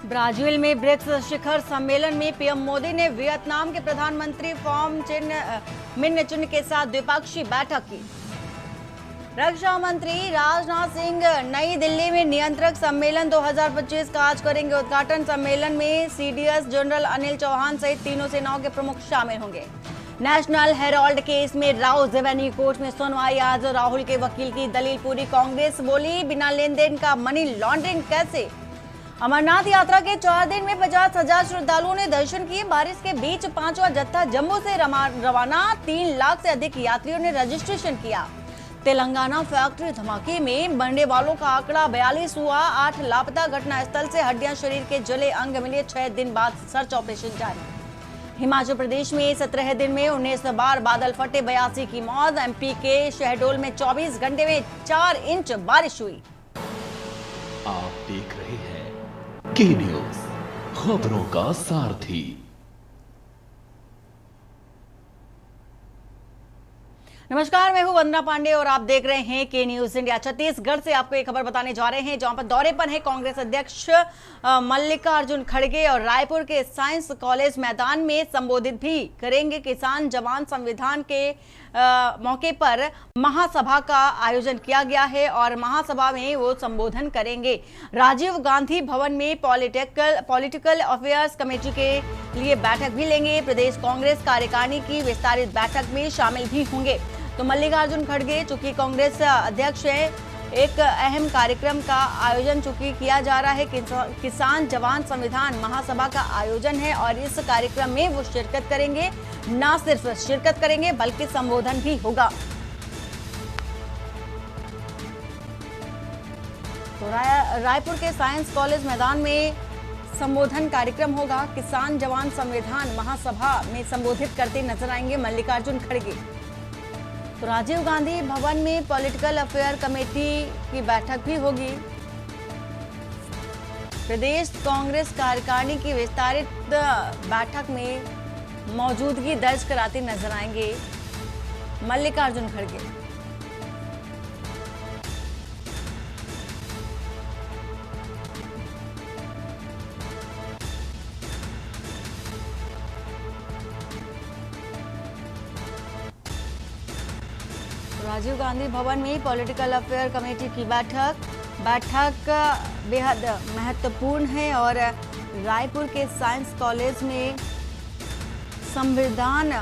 Brazil में BRICS शिखर सम्मेलन में पीएम मोदी ने वियतनाम के प्रधानमंत्री फॉम मिन चुन के साथ द्विपक्षीय बैठक की। रक्षा मंत्री राजनाथ सिंह नई दिल्ली में नियंत्रक सम्मेलन 2025 का आज करेंगे उद्घाटन। सम्मेलन में सीडीएस जनरल अनिल चौहान सहित तीनों सेनाओं के प्रमुख शामिल होंगे। नेशनल हेराल्ड केस में राउस रेवेन्यू कोर्ट में सुनवाई आज। राहुल के वकील की दलील पूरी। कांग्रेस बोली बिना लेन देन का मनी लॉन्ड्रिंग कैसे। अमरनाथ यात्रा के 4 दिन में 50,000 श्रद्धालुओं ने दर्शन किए। बारिश के बीच 5वां जत्था जम्मू से रवाना। 3 लाख से अधिक यात्रियों ने रजिस्ट्रेशन किया। तेलंगाना फैक्ट्री धमाके में मरने वालों का आंकड़ा 42 हुआ। 8 लापता। घटनास्थल से हड्डियां, शरीर के जले अंग मिले। 6 दिन बाद सर्च ऑपरेशन जारी। हिमाचल प्रदेश में 17 दिन में 19 बार बादल फटे। 82 की मौत। एमपी के शहडोल में 24 घंटे में 4 इंच बारिश हुई। आप देख रहे हैं के न्यूज, खबरों का सारथी। नमस्कार, मैं हूं वंदना पांडे और आप देख रहे हैं के न्यूज इंडिया। छत्तीसगढ़ से आपको एक खबर बताने जा रहे हैं, जहां पर दौरे पर है कांग्रेस अध्यक्ष मल्लिकार्जुन खड़गे और रायपुर के साइंस कॉलेज मैदान में संबोधित भी करेंगे। किसान जवान संविधान के मौके पर महासभा का आयोजन किया गया है और महासभा में वो संबोधन करेंगे। राजीव गांधी भवन में पॉलिटिकल अफेयर्स कमेटी के लिए बैठक भी लेंगे। प्रदेश कांग्रेस कार्यकारिणी की विस्तारित बैठक में शामिल भी होंगे। तो मल्लिकार्जुन खड़गे चूंकि कांग्रेस अध्यक्ष है, एक अहम कार्यक्रम का आयोजन चूंकि किया जा रहा है। किसान जवान संविधान महासभा का आयोजन है और इस कार्यक्रम में वो शिरकत करेंगे। न सिर्फ शिरकत करेंगे बल्कि संबोधन भी होगा। तो रायपुर के साइंस कॉलेज मैदान में संबोधन कार्यक्रम होगा। किसान जवान संविधान महासभा में संबोधित करते नजर आएंगे मल्लिकार्जुन खड़गे। तो राजीव गांधी भवन में पॉलिटिकल अफेयर कमेटी की बैठक भी होगी। प्रदेश कांग्रेस कार्यकारिणी की विस्तारित बैठक में मौजूदगी दर्ज कराते नजर आएंगे मल्लिकार्जुन खड़गे। राजीव गांधी भवन में पॉलिटिकल अफेयर कमेटी की बैठक बेहद महत्वपूर्ण है और रायपुर के साइंस कॉलेज में संविधान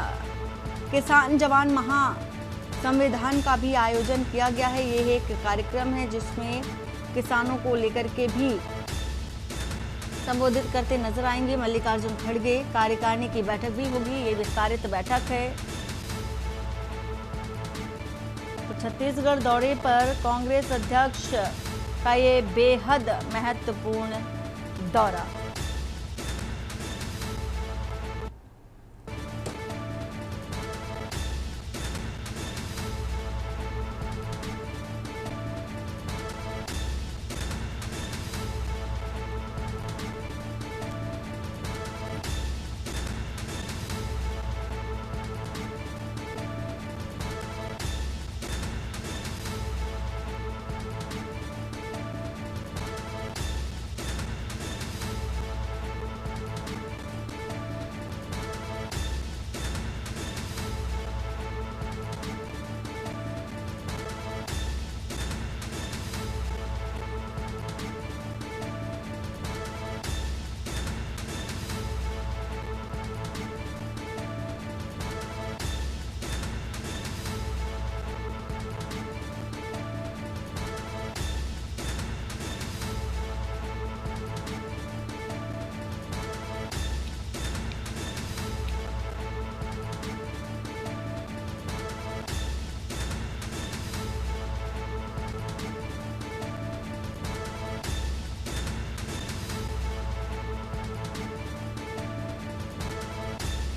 किसान जवान महा संविधान का भी आयोजन किया गया है। ये एक कार्यक्रम है जिसमें किसानों को लेकर के भी संबोधित करते नजर आएंगे मल्लिकार्जुन खड़गे। कार्यकारिणी की बैठक भी होगी। ये विस्तारित बैठक है। छत्तीसगढ़ दौरे पर कांग्रेस अध्यक्ष का ये बेहद महत्वपूर्ण दौरा।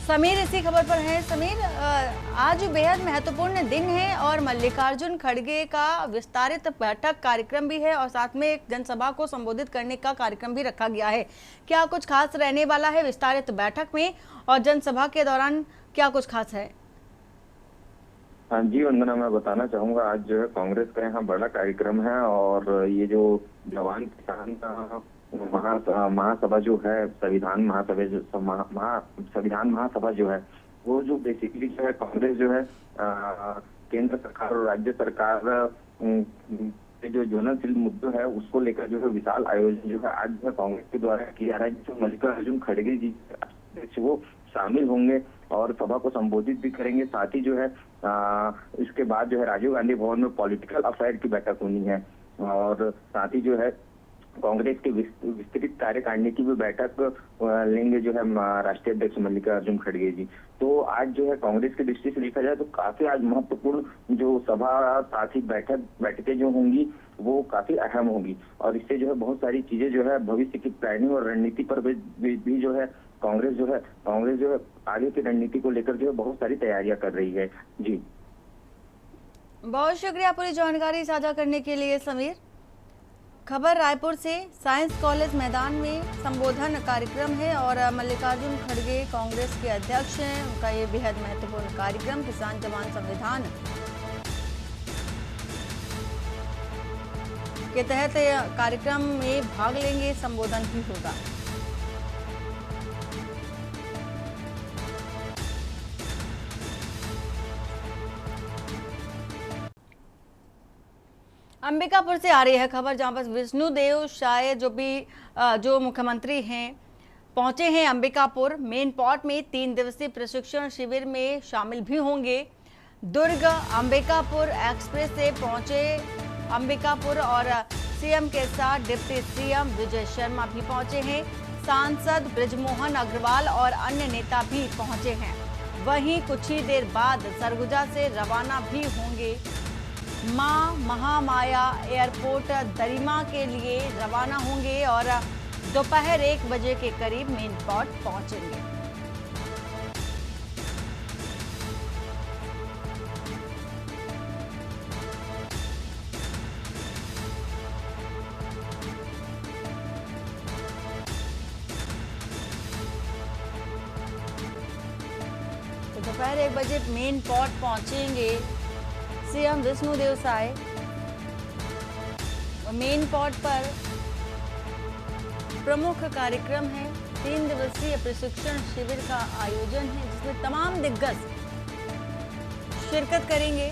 समीर इसी खबर पर है। समीर, आज बेहद महत्वपूर्ण दिन है और मल्लिकार्जुन खड़गे का विस्तारित बैठक कार्यक्रम भी है और साथ में एक जनसभा को संबोधित करने का कार्यक्रम भी रखा गया है। क्या कुछ खास रहने वाला है विस्तारित बैठक में और जनसभा के दौरान क्या कुछ खास है? हाँ जी वंदना, मैं बताना चाहूंगा आज जो है कांग्रेस का यहाँ बड़ा कार्यक्रम है और ये जो जवान किसान महासभा जो है, संविधान महासभा संविधान महासभा जो है, वो जो बेसिकली जो है कांग्रेस जो है केंद्र सरकार और राज्य सरकार के जो ज्वलनशील मुद्दों है उसको लेकर जो है विशाल आयोजन जो है आज जो है कांग्रेस के द्वारा किया जा रहा है, जिसमें मल्लिकार्जुन खड़गे जी वो शामिल होंगे और सभा को संबोधित भी करेंगे। साथ ही जो है इसके बाद जो है राजीव गांधी भवन में पॉलिटिकल अफेयर की बैठक होनी है और साथ ही जो है कांग्रेस के विस्तृत कार्यकारिणी की भी बैठक लेंगे जो है राष्ट्रीय अध्यक्ष मल्लिकार्जुन खड़गे जी। तो आज जो है कांग्रेस की दृष्टि से देखा जाए तो काफी आज महत्वपूर्ण जो सभा साथ ही बैठकें जो होंगी वो काफी अहम होगी और इससे जो है बहुत सारी चीजें जो है भविष्य की प्लानिंग और रणनीति पर भी जो है कांग्रेस जो है आगे की रणनीति को लेकर जो है बहुत सारी तैयारियां कर रही है। जी बहुत शुक्रिया पूरी जानकारी साझा करने के लिए समीर। खबर रायपुर से, साइंस कॉलेज मैदान में संबोधन कार्यक्रम है और मल्लिकार्जुन खड़गे कांग्रेस के अध्यक्ष हैं। उनका ये बेहद महत्वपूर्ण कार्यक्रम किसान जवान संविधान के तहत कार्यक्रम में भाग लेंगे, संबोधन भी होगा। अंबिकापुर से आ रही है खबर, जहां पर विष्णुदेव साय जो मुख्यमंत्री हैं पहुंचे हैं अंबिकापुर। मेन पॉट में 3 दिवसीय प्रशिक्षण शिविर में शामिल भी होंगे। दुर्ग अंबिकापुर एक्सप्रेस से पहुंचे अंबिकापुर और सीएम के साथ डिप्टी सीएम विजय शर्मा भी पहुंचे हैं। सांसद बृजमोहन अग्रवाल और अन्य नेता भी पहुंचे हैं। वहीं कुछ ही देर बाद सरगुजा से रवाना भी होंगे। मां महामाया एयरपोर्ट दरिमा के लिए रवाना होंगे और दोपहर 1 बजे के करीब मेन पॉट पहुंचेंगे। तो दोपहर 1 बजे मेन पॉट पहुंचेंगे सीएम विष्णुदेव साय। मेन पॉट पर प्रमुख कार्यक्रम है, 3 दिवसीय प्रशिक्षण शिविर का आयोजन है जिसमें तमाम दिग्गज शिरकत करेंगे।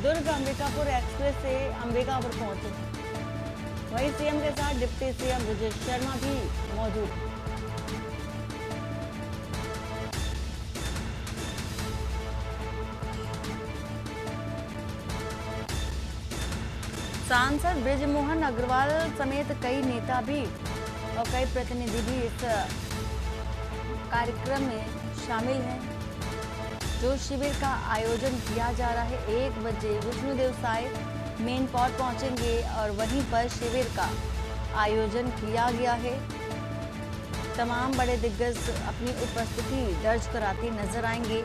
दुर्ग अंबिकापुर एक्सप्रेस से अंबिकापुर पहुंचे, वहीं सीएम के साथ डिप्टी सीएम विजय शर्मा भी मौजूद हैं। सांसद बृजमोहन अग्रवाल समेत कई नेता भी और कई प्रतिनिधि भी इस कार्यक्रम में शामिल हैं। जो शिविर का आयोजन किया जा रहा है, 1 बजे विष्णुदेव साय मेन पॉट पहुंचेंगे और वहीं पर शिविर का आयोजन किया गया है। तमाम बड़े दिग्गज अपनी उपस्थिति दर्ज कराते नजर आएंगे।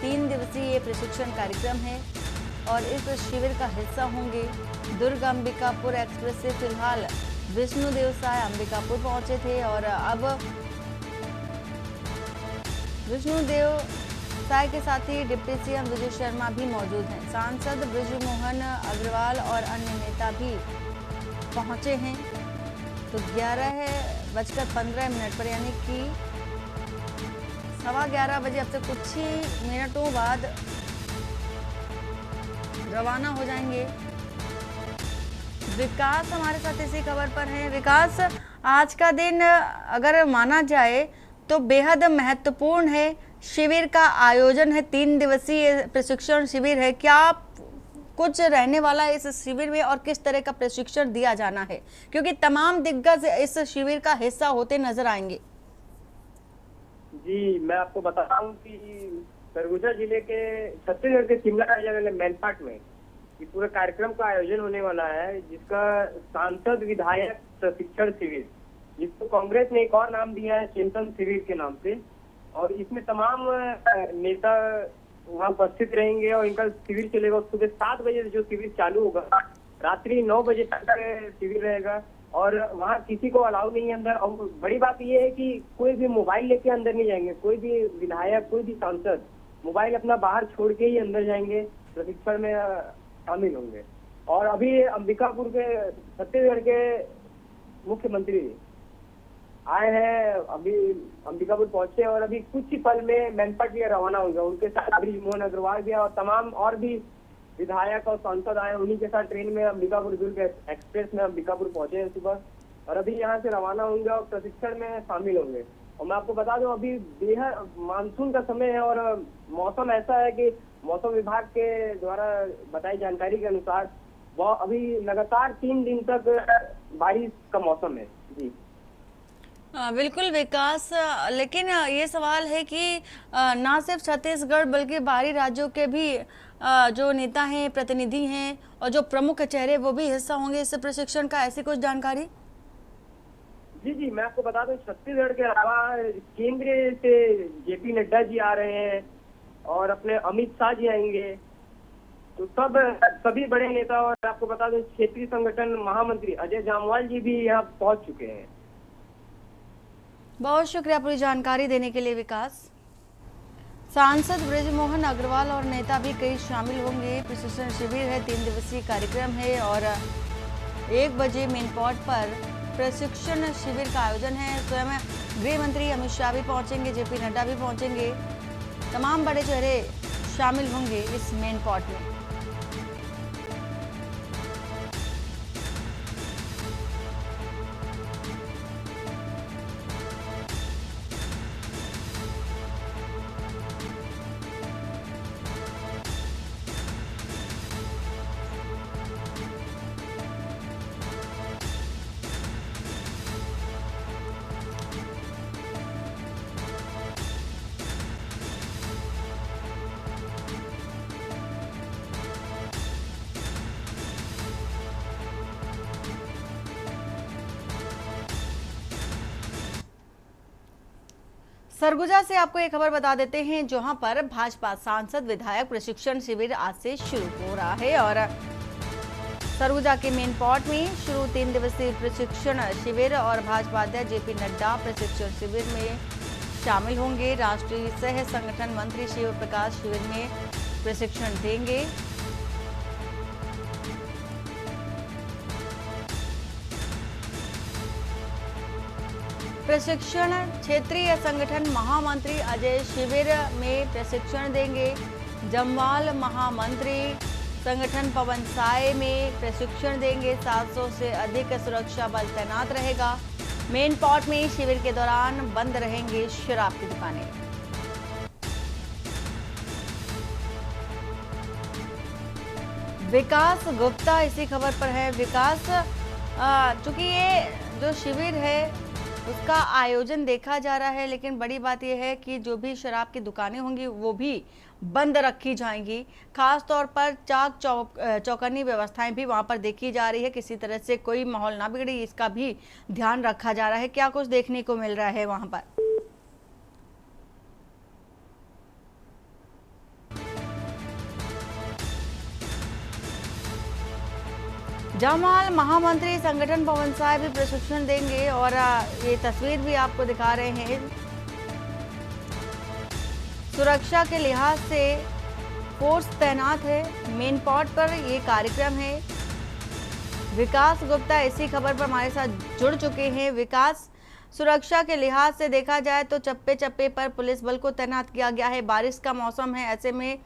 3 दिवसीय प्रशिक्षण कार्यक्रम है और इस शिविर का हिस्सा होंगे। दुर्ग अंबिकापुर एक्सप्रेस से फिलहाल विष्णुदेव साय अंबिकापुर पहुंचे थे और अब विष्णुदेव साय के साथ ही डिप्टी सीएम विजय शर्मा भी मौजूद हैं। सांसद बृजमोहन अग्रवाल और अन्य नेता भी पहुंचे हैं। तो 11:15 पर यानी कि 11:15 बजे अब से कुछ ही मिनटों बाद रवाना हो जाएंगे। विकास हमारे साथ इसी खबर पर है। विकास, आज का दिन अगर माना जाए तो बेहद महत्वपूर्ण है। शिविर का आयोजन है, 3 दिवसीय प्रशिक्षण शिविर है। क्या कुछ रहने वाला है इस शिविर में और किस तरह का प्रशिक्षण दिया जाना है, क्योंकि तमाम दिग्गज इस शिविर का हिस्सा होते नजर आएंगे? जी, मैं आपको बता रहा हूँ कि सरगुजा जिले के छत्तीसगढ़ के शिमला का मैनपाट में ये पूरे कार्यक्रम का आयोजन होने वाला है, जिसका सांसद विधायक प्रशिक्षण शिविर, जिसको कांग्रेस ने एक और नाम दिया है चिंतन शिविर के नाम से। और इसमें तमाम नेता वहाँ उपस्थित रहेंगे और इनका शिविर चलेगा। सुबह 7 बजे जो शिविर चालू होगा, रात्रि 9 बजे तक शिविर रहेगा और वहाँ किसी को अलाउ नहीं है अंदर। और बड़ी बात यह है कि कोई भी मोबाइल लेके अंदर नहीं जाएंगे। कोई भी विधायक, कोई भी सांसद मोबाइल अपना बाहर छोड़ के ही अंदर जाएंगे। प्रशिक्षण में शामिल होंगे। और अभी अंबिकापुर के छत्तीसगढ़ के मुख्यमंत्री आए हैं, अभी अंबिकापुर पहुंचे और अभी कुछ ही पल में मैनपाट के लिए रवाना होंगे। उनके साथ ब्रिजमोहन अग्रवाल भी है और तमाम और भी विधायक और सांसद आए, उन्हीं के साथ ट्रेन में अंबिकापुर दुर्ग एक्सप्रेस में अंबिकापुर पहुंचे हैं सुबह और अभी यहाँ से रवाना होंगे और प्रशिक्षण में शामिल होंगे। और मैं आपको बता दूं अभी बेहद मानसून का समय है और मौसम ऐसा है कि मौसम विभाग के द्वारा बताई जानकारी के अनुसार वो अभी लगातार 3 दिन तक बारिश का मौसम है जी। बिल्कुल विकास, लेकिन ये सवाल है कि ना सिर्फ छत्तीसगढ़ बल्कि बाहरी राज्यों के भी जो नेता हैं, प्रतिनिधि हैं और जो प्रमुख चेहरे वो भी हिस्सा होंगे इस प्रशिक्षण का, ऐसी कुछ जानकारी? जी जी, मैं आपको बता दूं छत्तीसगढ़ के अलावा केंद्र से जेपी नड्डा जी आ रहे हैं और अपने अमित शाह जी आएंगे, तो सभी बड़े नेता और आपको बता दूं क्षेत्रीय संगठन महामंत्री अजय जामवाल जी भी यहाँ पहुंच चुके हैं। बहुत शुक्रिया पूरी जानकारी देने के लिए विकास। सांसद ब्रिजमोहन अग्रवाल और नेता भी कई शामिल होंगे। प्रशिक्षण शिविर है, 3 दिवसीय कार्यक्रम है और 1 बजे मेन पॉट पर प्रशिक्षण शिविर का आयोजन है। स्वयं गृह मंत्री अमित शाह भी पहुंचेंगे, जेपी नड्डा भी पहुंचेंगे, तमाम बड़े चेहरे शामिल होंगे इस मेन पॉट में। सरगुजा से आपको एक खबर बता देते हैं, जहां पर भाजपा सांसद विधायक प्रशिक्षण शिविर आज से शुरू हो रहा है और सरगुजा के मेन पॉट में शुरू 3 दिवसीय प्रशिक्षण शिविर और भाजपा अध्यक्ष जेपी नड्डा प्रशिक्षण शिविर में शामिल होंगे। राष्ट्रीय सह संगठन मंत्री शिव प्रकाश शिविर में प्रशिक्षण देंगे। प्रशिक्षण क्षेत्रीय संगठन महामंत्री अजय शिविर में प्रशिक्षण देंगे। जम्वाल महामंत्री संगठन पवन साय में प्रशिक्षण देंगे। 700 से अधिक सुरक्षा बल तैनात रहेगा। मेन पॉट में शिविर के दौरान बंद रहेंगे शराब की दुकानें। विकास गुप्ता इसी खबर पर है। विकास, चूंकि ये जो शिविर है उसका आयोजन देखा जा रहा है, लेकिन बड़ी बात यह है कि जो भी शराब की दुकानें होंगी वो भी बंद रखी जाएंगी। खास तौर पर चाक चौकन्नी व्यवस्थाएं भी वहां पर देखी जा रही है, किसी तरह से कोई माहौल ना बिगड़े इसका भी ध्यान रखा जा रहा है। क्या कुछ देखने को मिल रहा है वहां पर? जमाल महामंत्री संगठन पवन साय भी प्रशिक्षण देंगे और ये तस्वीर भी आपको दिखा रहे हैं। सुरक्षा के लिहाज से फोर्स तैनात है। मेन पॉट पर ये कार्यक्रम है। विकास गुप्ता इसी खबर पर हमारे साथ जुड़ चुके हैं। विकास, सुरक्षा के लिहाज से देखा जाए तो चप्पे चप्पे पर पुलिस बल को तैनात किया गया है। बारिश का मौसम है, ऐसे में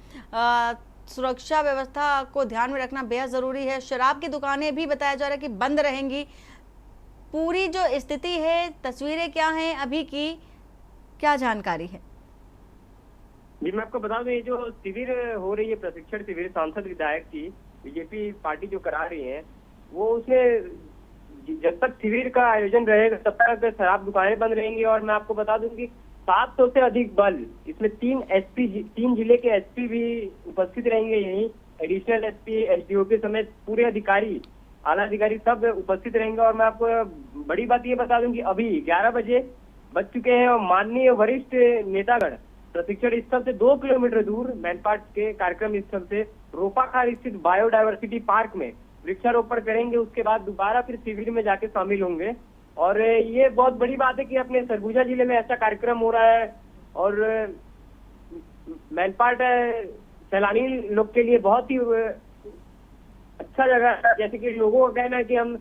सुरक्षा व्यवस्था को ध्यान में रखना बेहद जरूरी है। शराब की दुकानें भी बताया जा रहा है कि बंद रहेंगी। पूरी जो स्थिति है, तस्वीरें क्या हैं अभी की, क्या जानकारी है? जी, मैं आपको बता दूं ये जो शिविर हो रही है, प्रशिक्षण शिविर, सांसद विधायक की बीजेपी पार्टी जो करा रही है, वो उसमें जब तक शिविर का आयोजन रहेगा तब तक शराब दुकानें बंद रहेंगी। और मैं आपको बता दूं कि 700 से अधिक बल, इसमें 3 जिले के एसपी भी उपस्थित रहेंगे। यहीं एडिशनल एसपी, एसडीओ के समेत पूरे अधिकारी, आला अधिकारी सब उपस्थित रहेंगे। और मैं आपको बड़ी बात ये बता दूं कि अभी 11 बजे बज चुके हैं और माननीय वरिष्ठ नेतागण प्रशिक्षण स्थल से 2 किलोमीटर दूर मैनपाट के कार्यक्रम स्थल से रोपाखार स्थित बायोडायवर्सिटी पार्क में वृक्षारोपण करेंगे। उसके बाद दोबारा फिर शिविर में जाके शामिल होंगे। और ये बहुत बड़ी बात है कि अपने सरगुजा जिले में ऐसा कार्यक्रम हो रहा है और मैनपाट सैलानी लोग के लिए बहुत ही अच्छा जगह है। जैसे कि लोगों का कहना है कि हम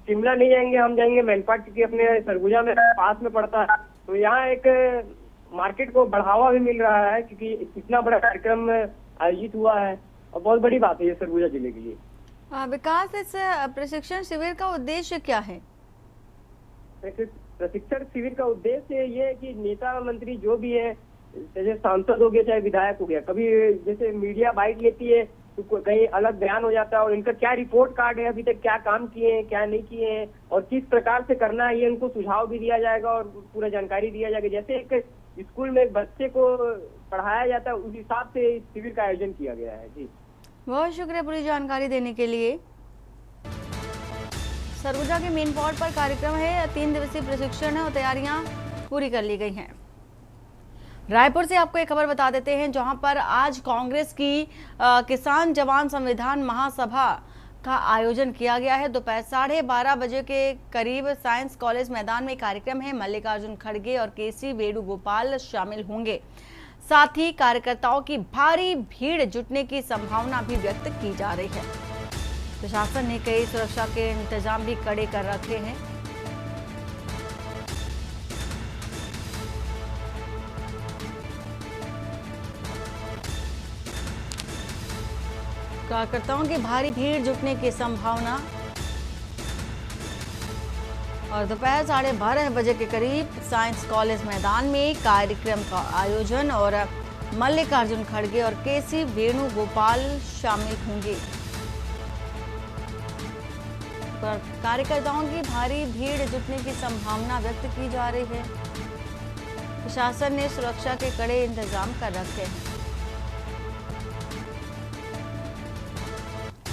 शिमला नहीं जाएंगे, हम जाएंगे मैनपाट, क्योंकि अपने सरगुजा में पास में पड़ता है। तो यहाँ एक मार्केट को बढ़ावा भी मिल रहा है, क्योंकि इतना बड़ा कार्यक्रम आयोजित हुआ है और बहुत बड़ी बात है ये सरगुजा जिले के लिए। विकास, इस प्रशिक्षण शिविर का उद्देश्य क्या है? प्रशिक्षण शिविर का उद्देश्य ये है कि नेता मंत्री जो भी है, जैसे सांसद हो गया चाहे विधायक हो गया, कभी जैसे मीडिया बाइट लेती है तो कहीं अलग बयान हो जाता है, और इनका क्या रिपोर्ट कार्ड है, अभी तक क्या काम किए हैं, क्या नहीं किए हैं और किस प्रकार से करना है, ये उनको सुझाव भी दिया जाएगा और पूरा जानकारी दिया जाएगा। जैसे एक स्कूल में एक बच्चे को पढ़ाया जाता है, उस हिसाब से इस शिविर का आयोजन किया गया है। जी, बहुत शुक्रिया पूरी जानकारी देने के लिए। सरगुजा के मेन पॉइंट पर कार्यक्रम है, 3 दिवसीय प्रशिक्षण है और तैयारियां पूरी कर ली गई हैं। रायपुर से आपको एक खबर बता देते हैं, जहां पर आज कांग्रेस की किसान जवान संविधान महासभा का आयोजन किया गया है। दोपहर 12:30 बजे के करीब साइंस कॉलेज मैदान में कार्यक्रम है। मल्लिकार्जुन खड़गे और केसी वेणुगोपाल शामिल होंगे। साथ ही कार्यकर्ताओं की भारी भीड़ जुटने की संभावना भी व्यक्त की जा रही है। प्रशासन ने कई सुरक्षा के इंतजाम भी कड़े कर रखे हैं। कार्यकर्ताओं की भारी भीड़ जुटने की संभावना और दोपहर 12:30 बजे के करीब साइंस कॉलेज मैदान में कार्यक्रम का आयोजन और मल्लिकार्जुन खड़गे और केसी वेणुगोपाल शामिल होंगे। कार्यकर्ताओं की भारी भीड़ जुटने की संभावना व्यक्त की जा रही है। प्रशासन ने सुरक्षा के कड़े इंतजाम कर रखे हैं।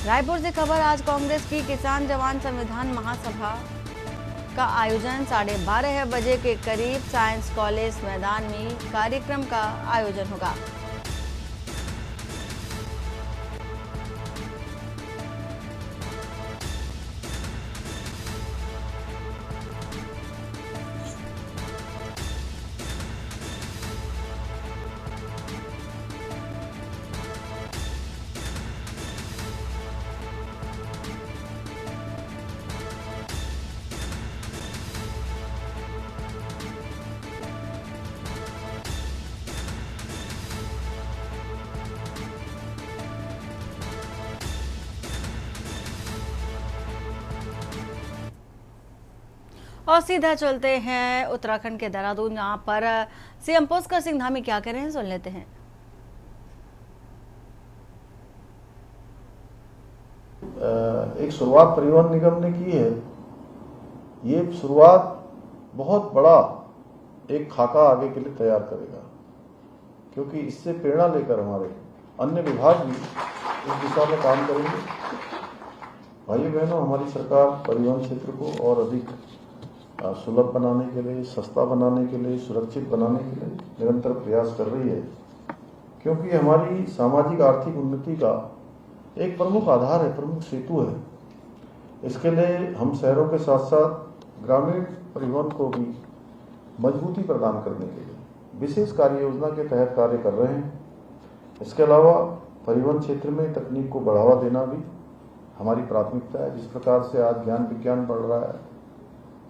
रायपुर से खबर, आज कांग्रेस की किसान जवान संविधान महासभा का आयोजन 12:30 बजे के करीब साइंस कॉलेज मैदान में कार्यक्रम का आयोजन होगा। और सीधा चलते हैं उत्तराखंड के देहरादून, जहां पर सीएम पुष्कर सिंह धामी क्या कह रहे हैं, सुन लेते हैं। एक शुरुआत परिवहन निगम ने की है। ये शुरुआत बहुत बड़ा एक खाका आगे के लिए तैयार करेगा, क्योंकि इससे प्रेरणा लेकर हमारे अन्य विभाग भी इस दिशा में काम करेंगे। भाइयों बहनों, हमारी सरकार परिवहन क्षेत्र को और अधिक सुलभ बनाने के लिए, सस्ता बनाने के लिए, सुरक्षित बनाने के लिए निरंतर प्रयास कर रही है, क्योंकि हमारी सामाजिक आर्थिक उन्नति का एक प्रमुख आधार है, प्रमुख सेतु है। इसके लिए हम शहरों के साथ साथ ग्रामीण परिवहन को भी मजबूती प्रदान करने के लिए विशेष कार्य योजना के तहत कार्य कर रहे हैं। इसके अलावा परिवहन क्षेत्र में तकनीक को बढ़ावा देना भी हमारी प्राथमिकता है। जिस प्रकार से आज ज्ञान विज्ञान बढ़ रहा है,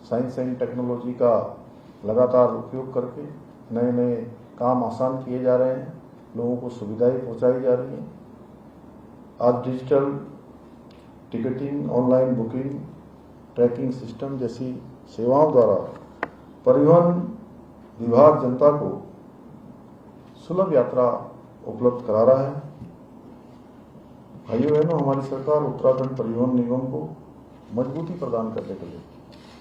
साइंस एंड टेक्नोलॉजी का लगातार उपयोग करके नए नए काम आसान किए जा रहे हैं, लोगों को सुविधाएं पहुंचाई जा रही हैं। आज digital ticketing, online booking, tracking system जैसी सेवाओं द्वारा परिवहन विभाग जनता को सुलभ यात्रा उपलब्ध करा रहा है। भाइयों बहनों, हमारी सरकार उत्तराखंड परिवहन निगम को मजबूती प्रदान करने के लिए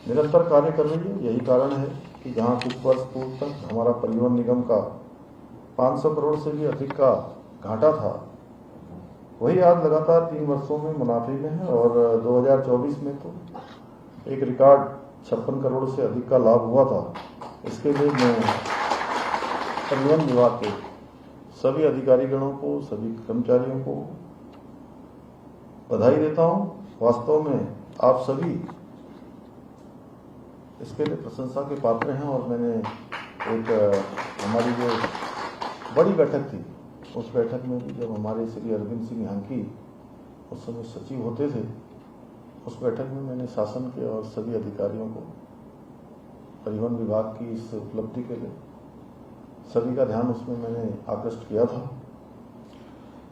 निरंतर कार्य कर रही है। यही कारण है कि जहां कुछ वर्ष पूर्व तक हमारा परिवहन निगम का 500 करोड़ से भी अधिक का घाटा था, वही आज लगातार 3 वर्षों में मुनाफे में है और 2024 में तो एक रिकॉर्ड 56 करोड़ से अधिक का लाभ हुआ था। इसके लिए मैं परिवहन विभाग के सभी अधिकारीगणों को, सभी कर्मचारियों को बधाई देता हूं। वास्तव में आप सभी इसके लिए प्रशंसा के पात्र हैं और मैंने एक हमारी जो बड़ी बैठक थी उस बैठक में भी जब हमारे श्री अरविंद सिंह हांकी उस समय सचिव होते थे, उस बैठक में मैंने शासन के और सभी अधिकारियों को परिवहन विभाग की इस उपलब्धि के लिए सभी का ध्यान उसमें मैंने आकृष्ट किया था।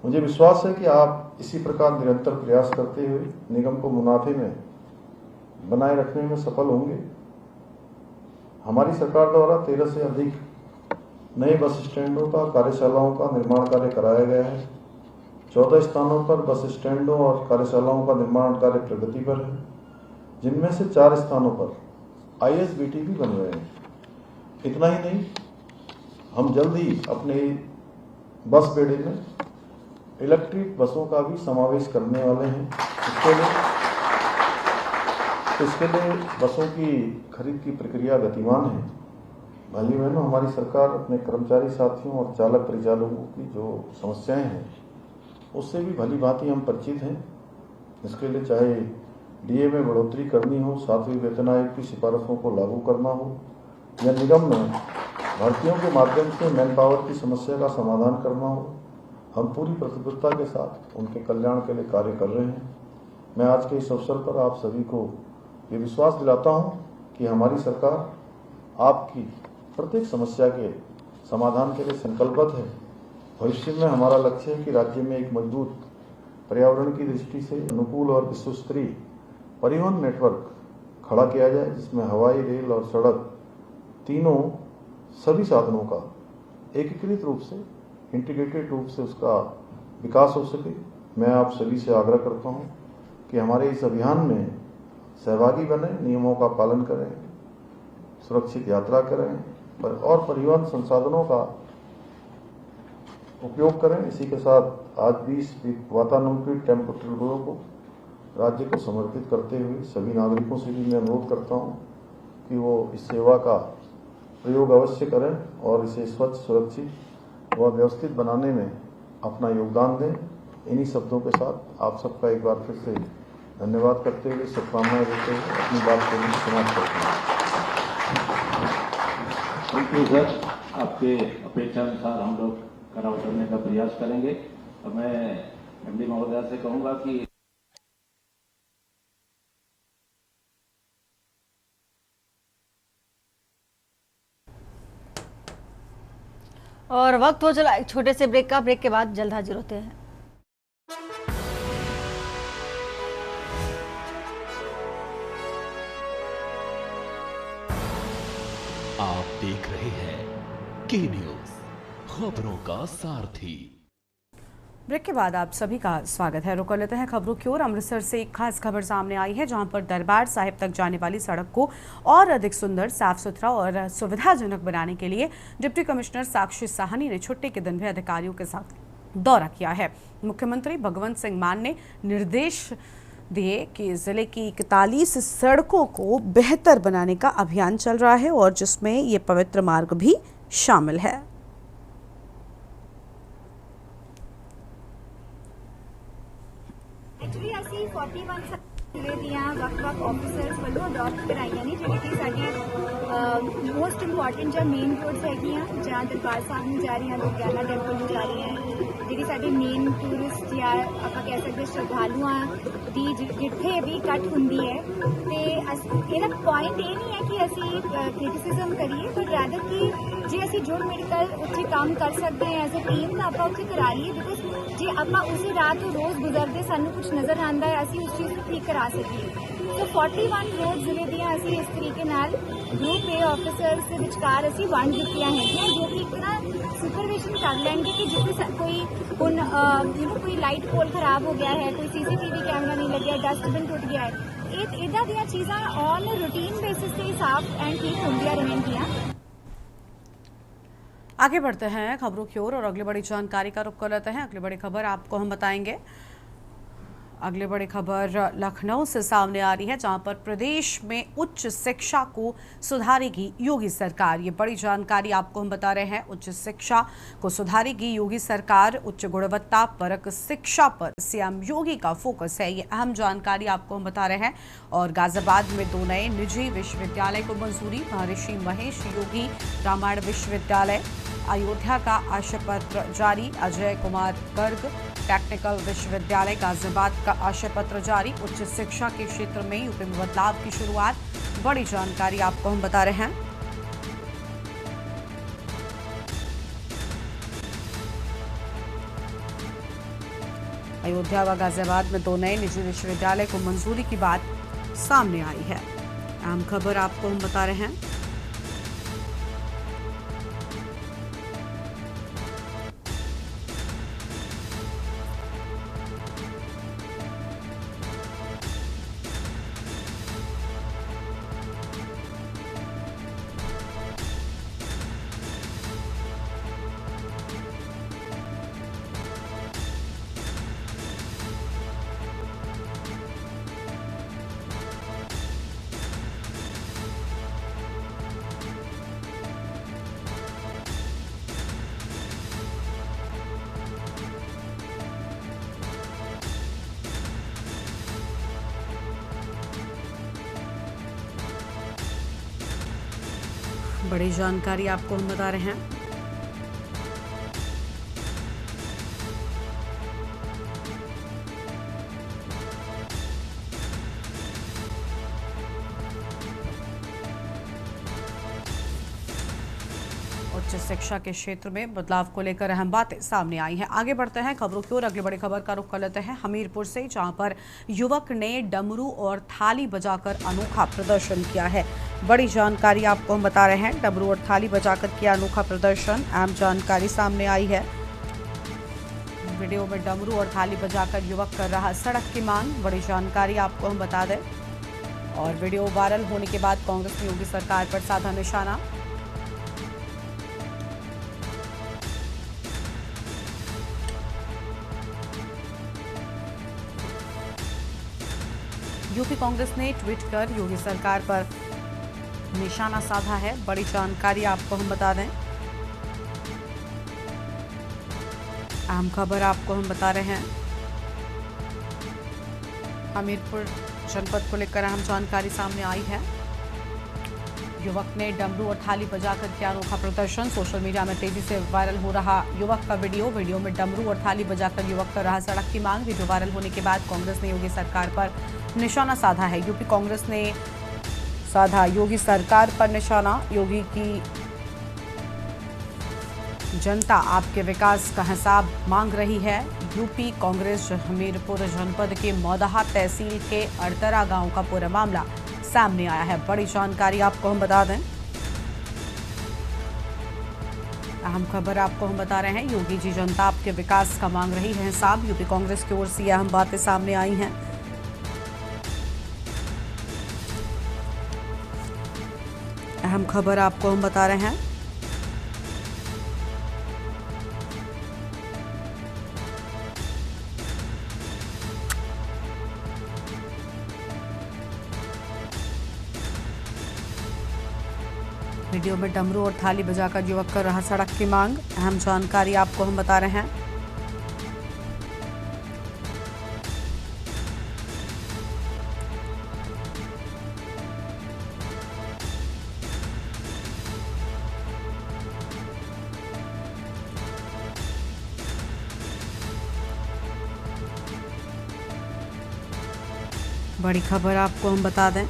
मुझे विश्वास है कि आप इसी प्रकार निरंतर प्रयास करते हुए निगम को मुनाफे में बनाए रखने में सफल होंगे। हमारी सरकार द्वारा 13 से अधिक नए बस स्टैंडों का कार्यशालाओं का निर्माण कार्य कराया गया है। 14 स्थानों पर बस स्टैंडों और कार्यशालाओं का निर्माण कार्य प्रगति पर है, जिनमें से 4 स्थानों पर ISBT भी बन रहे हैं। इतना ही नहीं, हम जल्द ही अपने बस बेड़े में इलेक्ट्रिक बसों का भी समावेश करने वाले हैं। इसके लिए बसों की खरीद की प्रक्रिया गतिमान है। भाई बहनों, हमारी सरकार अपने कर्मचारी साथियों और चालक परिचालकों की जो समस्याएं हैं उससे भी भली भांति हम परिचित हैं। इसके लिए चाहे DA में बढ़ोतरी करनी हो, 7वें वेतन आयोग की सिफारिशों को लागू करना हो, या निगम में भर्तियों के माध्यम से मैन पावर की समस्या का समाधान करना हो, हम पूरी प्रतिबद्धता के साथ उनके कल्याण के लिए कार्य कर रहे हैं। मैं आज के इस अवसर पर आप सभी को ये विश्वास दिलाता हूं कि हमारी सरकार आपकी प्रत्येक समस्या के समाधान के लिए संकल्पबद्ध है। भविष्य में हमारा लक्ष्य है कि राज्य में एक मजबूत पर्यावरण की दृष्टि से अनुकूल और विश्वस्तरीय परिवहन नेटवर्क खड़ा किया जाए, जिसमें हवाई, रेल और सड़क तीनों सभी साधनों का एकीकृत रूप से, इंटीग्रेटेड रूप से उसका विकास हो सके। मैं आप सभी से आग्रह करता हूं कि हमारे इस अभियान में सहभागी बने, नियमों का पालन करें, सुरक्षित यात्रा करें और परिवहन संसाधनों का उपयोग करें। इसी के साथ आज भी इस वातानुकूलित टेम्पो ट्रिब्यूनल को राज्य को समर्पित करते हुए सभी नागरिकों से भी मैं अनुरोध करता हूं कि वो इस सेवा का प्रयोग अवश्य करें और इसे स्वच्छ, सुरक्षित व व्यवस्थित बनाने में अपना योगदान दें। इन्हीं शब्दों के साथ आप सबका एक बार फिर से धन्यवाद करते हुए, शुभकामनाएं देते हुए अपनी बात को समाप्त करते हैं। Thank you sir. आपके अपेक्षा अनुसार हम लोग खरा उतरने का प्रयास करेंगे। और मैं MD महोदया से कहूँगा कि और वक्त हो चला एक छोटे से ब्रेक का। ब्रेक के बाद जल्द हाजिर होते हैं। आप देख रहे हैं के न्यूज, खबरों का सारथी। ब्रेक के बाद आप सभी का स्वागत है। रुक कर लेते हैं खबरों की ओर। अमृतसर से एक खास खबर सामने आई है, जहां पर दरबार साहिब तक जाने वाली सड़क को और अधिक सुंदर, साफ सुथरा और सुविधाजनक बनाने के लिए डिप्टी कमिश्नर साक्षी साहनी ने छुट्टी के दिन भी अधिकारियों के साथ दौरा किया है। मुख्यमंत्री भगवंत सिंह मान ने निर्देश दिए कि जिले की 41 सड़कों को बेहतर बनाने का अभियान चल रहा है और जिसमें ये पवित्र मार्ग भी शामिल है। एक्चुअली ਅਸੀਂ 41 ਜ਼ਿਲ੍ਹੇ ਦੀਆਂ ਵੱਖ-ਵੱਖ ਆਫੀਸਰਸ ਵੱਲੋਂ ਅਡਾਪਟ ਕਰਾਈਆਂ ਨੇ, ਜਿਹੜੀ ਕਿ ਸਾਡੀ ਮੋਸਟ ਇੰਪੋਰਟੈਂਟ ਜਾਂ ਮੇਨ ਰੋਡਸ ਹੈਗੀਆਂ, ਜਾਂ ਦਰਬਾਰ ਸਾਹਿਬ ਨੂੰ ਜਾ ਰਹੀਆਂ, ਦੁਰਗਿਆਨਾ ਟੈਂਪਲ ਨੂੰ ਜਾ ਰਹੀਆਂ, ਜਿਹੜੀ ਸਾਡੀ ਮੇਨ ਟੂਰਿਸਟ ਜਾਂ ਆਪਾਂ ਕਹਿ ਸਕਦੇ ਸ਼ਰਧਾਲੂਆਂ ਦੀ ਜਿੱਥੇ ਵੀ ਕੱਟ ਹੁੰਦੀ ਹੈ। ਤੇ ਇਹਦਾ ਪੁਆਇੰਟ ਇਹ ਨਹੀਂ ਹੈ ਕਿ ਅਸੀਂ ਕ੍ਰਿਟਿਸਿਜ਼ਮ ਕਰੀਏ, ਬਟ ਰੈਦਰ ਕਿ ਜੇ ਅਸੀਂ ਜੋ ਮੈਡੀਕਲ ਉੱਥੇ ਕੰਮ ਕਰ ਸਕਦੇ ਹਾਂ ਐਜ਼ ਅ ਟੀਮ ਤਾਂ ਆਪਾਂ ਉੱਥੇ ਕਰਾ ਲਈਏ, ਬਿਕੋਜ਼ ਜੇ ਆਪਾਂ ਉਸੇ ਰਾਹ ਤੋਂ ਰੋਜ਼ ਗੁਜ਼ਰਦੇ ਸਾਨੂੰ ਕੁਝ ਨਜ਼ਰ ਆਉਂਦਾ ਹੈ, ਅਸੀਂ ਉਸ ਚੀਜ਼ ਨੂੰ ਠੀਕ ਕਰਾ ਸਕੀਏ। तो 41 रोड जिले दियां असी इस तरीके नाल ग्रुप A ऑफिसर्स के विचकार असी वंड दित्तियां हैं, जो कि एक ना सुपरविजन कर लेंगे कि जिथे कोई हुण कोई लाइट पोल खराब हो गया है, कोई CCTV कैमरा नहीं लगे, डस्टबिन टुट गया है, इदा दियां चीज़ां ऑन रूटीन बेसिस से ही साफ एंड ठीक होंदियां रहेंगियां। आगे बढ़ते हैं खबरों की ओर और अगली बड़ी जानकारी का रुख कर लेते हैं। अगली बड़ी खबर आपको हम बताएंगे। अगले बड़ी खबर लखनऊ से सामने आ रही है, जहां पर प्रदेश में उच्च शिक्षा को सुधारेगी योगी सरकार। ये बड़ी जानकारी आपको हम बता रहे हैं। उच्च शिक्षा को सुधारेगी योगी सरकार। उच्च गुणवत्ता परक शिक्षा पर सीएम योगी का फोकस है, ये अहम जानकारी आपको हम बता रहे हैं। और गाजियाबाद में 2 नए निजी विश्वविद्यालय को मंजूरी। महर्षि महेश योगी रामायण विश्वविद्यालय, अयोध्या का आशय पत्र जारी। अजय कुमार गर्ग टेक्निकल विश्वविद्यालय गाजियाबाद का आशय पत्र जारी। उच्च शिक्षा के क्षेत्र में यूपी में बदलाव की शुरुआत। बड़ी जानकारी आपको हम बता रहे हैं। अयोध्या व गाजियाबाद में 2 नए निजी विश्वविद्यालय को मंजूरी की बात सामने आई है। अहम खबर आपको हम बता रहे हैं। बड़ी जानकारी आपको हम बता रहे हैं। उच्च शिक्षा के क्षेत्र में बदलाव को लेकर अहम बातें सामने आई हैं। आगे बढ़ते हैं खबरों की ओर। अगली बड़ी खबर का रुख कर लेते हैं हमीरपुर से, जहां पर युवक ने डमरू और थाली बजाकर अनोखा प्रदर्शन किया है। बड़ी जानकारी आपको हम बता रहे हैं। डमरू और थाली बजाकर किया अनोखा प्रदर्शन, अहम जानकारी सामने आई है। वीडियो में डमरू और थाली बजाकर युवक कर रहा सड़क की मांग। बड़ी जानकारी आपको हम बता दें। और वीडियो वायरल होने के बाद कांग्रेस ने योगी सरकार पर साधा निशाना। यूपी कांग्रेस ने ट्वीट कर योगी सरकार पर निशाना साधा है। बड़ी जानकारी आपको हम बता दें। अहम खबर आपको हम बता रहे हैं। हमीरपुर जनपद को लेकर अहम जानकारी सामने आई है। युवक ने डमरू और थाली बजाकर किया अनोखा प्रदर्शन। सोशल मीडिया में तेजी से वायरल हो रहा युवक का वीडियो में डमरू और थाली बजाकर युवक कर रहा सड़क की मांग। वीडियो वायरल होने के बाद कांग्रेस ने योगी सरकार पर निशाना साधा है। यूपी कांग्रेस ने साधा योगी सरकार पर निशाना। योगी की जनता आपके विकास का हिसाब मांग रही है। यूपी कांग्रेस हमीरपुर जनपद के मौदाहा तहसील के अड़तरा गांव का पूरा मामला सामने आया है। बड़ी जानकारी आपको हम बता दें। अहम खबर आपको हम बता रहे हैं। योगी जी जनता आपके विकास का मांग रही है हिसाब। यूपी कांग्रेस की ओर से अहम बातें सामने आई हैं। अहम खबर आपको हम बता रहे हैं। वीडियो में डमरू और थाली बजाकर युवक कर रहा सड़क की मांग। अहम जानकारी आपको हम बता रहे हैं। बड़ी खबर आपको हम बता दें।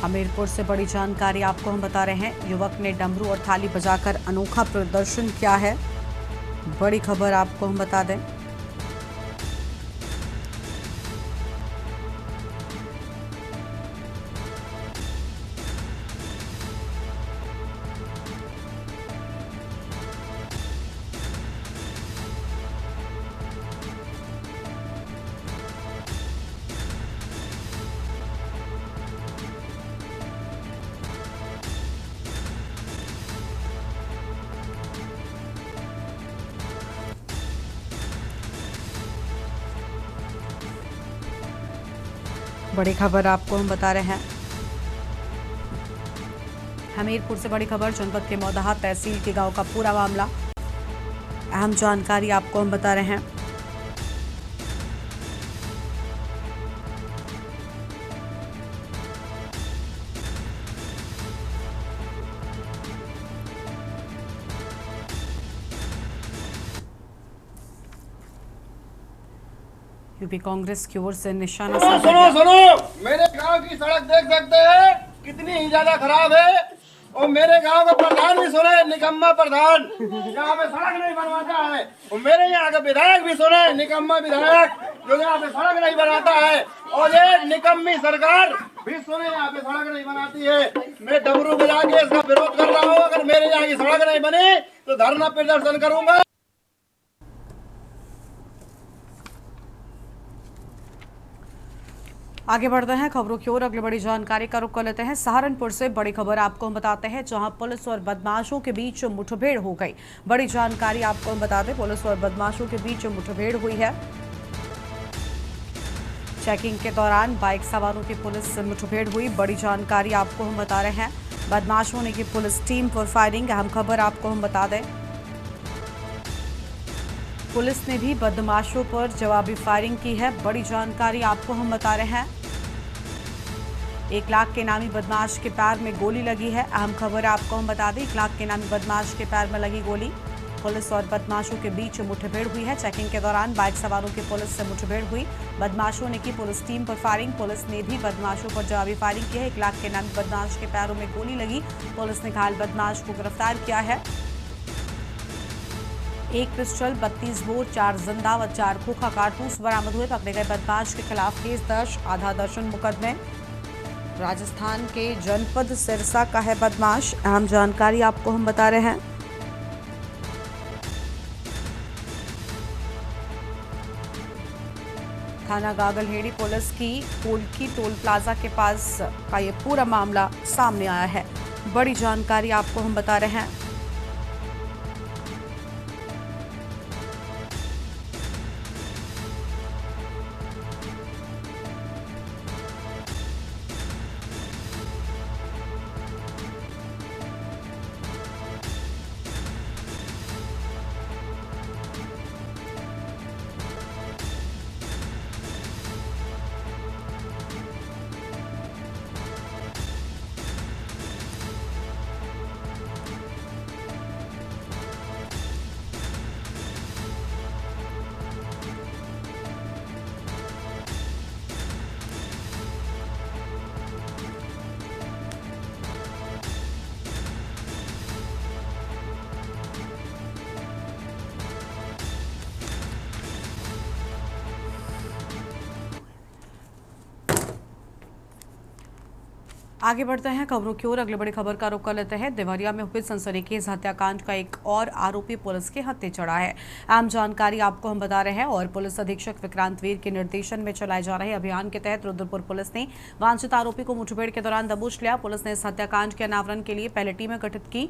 हमीरपुर से बड़ी जानकारी आपको हम बता रहे हैं। युवक ने डमरू और थाली बजाकर अनोखा प्रदर्शन किया है। बड़ी खबर आपको हम बता दें। बड़ी खबर आपको हम बता रहे हैं, हमीरपुर से बड़ी खबर। जनपद के मौदाहा तहसील के गांव का पूरा मामला, अहम जानकारी आपको हम बता रहे हैं। यूपी कांग्रेस की ओर से निशाना सुनो मेरे गांव की सड़क देख सकते हैं कितनी ही ज्यादा खराब है, और मेरे गांव का प्रधान भी सुने, निकम्मा प्रधान यहाँ पे सड़क नहीं बनवाता है, और मेरे यहाँ का विधायक भी सुने, निकम्मा विधायक जो यहाँ पे सड़क नहीं बनाता है, और ये निकम्मी सरकार भी सुने यहाँ पे सड़क नहीं बनाती है। मैं डमरू बजा के इसका विरोध कर रहा हूँ। अगर मेरे यहाँ की सड़क नहीं बनी तो धरना प्रदर्शन करूंगा। आगे बढ़ते हैं खबरों की ओर। अगली बड़ी जानकारी का रुख कर लेते हैं। सहारनपुर से बड़ी खबर आपको हम बताते हैं, जहां पुलिस और बदमाशों के बीच मुठभेड़ हो गई। बड़ी जानकारी आपको हम बताते हैं, पुलिस और बदमाशों के बीच मुठभेड़ हुई है। चेकिंग के दौरान बाइक सवारों की पुलिस से मुठभेड़ हुई। बड़ी जानकारी आपको हम बता रहे हैं, बदमाशों ने की पुलिस टीम पर फायरिंग। अहम खबर आपको हम बता दें, पुलिस ने भी बदमाशों पर जवाबी फायरिंग की है। बड़ी जानकारी आपको हम बता रहे हैं, 1 लाख के नामी बदमाश के पैर में गोली लगी है। अहम खबर आपको हम बता दें, 1 लाख के नामी बदमाश के पैर में लगी गोली। पुलिस और बदमाशों के बीच मुठभेड़ हुई है। चेकिंग के दौरान बाइक सवारों की पुलिस से मुठभेड़ हुई। बदमाशों ने की पुलिस टीम पर फायरिंग। पुलिस ने भी बदमाशों पर जवाबी फायरिंग की है। 1 लाख के नामी बदमाश के पैरों में गोली लगी। पुलिस ने घायल बदमाश को गिरफ्तार किया है। 1 पिस्टल, 32 बोर, 4 जिंदा व 4 खोखा कारतूस बरामद हुए। पकड़े गए बदमाश के खिलाफ केस दर्ज। आधा दर्जन मुकदमे। राजस्थान के जनपद सिरसा का है बदमाश। अहम जानकारी आपको हम बता रहे हैं, थाना गागलहेड़ी पुलिस की पोलकी टोल प्लाजा के पास का ये पूरा मामला सामने आया है। बड़ी जानकारी आपको हम बता रहे हैं, आगे बढ़ते हैं खबरों की ओर। अगली बड़ी खबर का रुख कर लेते हैं। देवरिया में हुए सनसनीखेज हत्याकांड का एक और आरोपी पुलिस के हत्थे चढ़ा है। अहम जानकारी आपको हम बता रहे हैं, और पुलिस अधीक्षक विक्रांत वीर के निर्देशन में चलाए जा रहे अभियान के तहत रुद्रपुर पुलिस ने वांछित आरोपी को मुठभेड़ के दौरान दबोच लिया। पुलिस ने इस हत्याकांड के अनावरण के लिए पहले टीमें गठित की।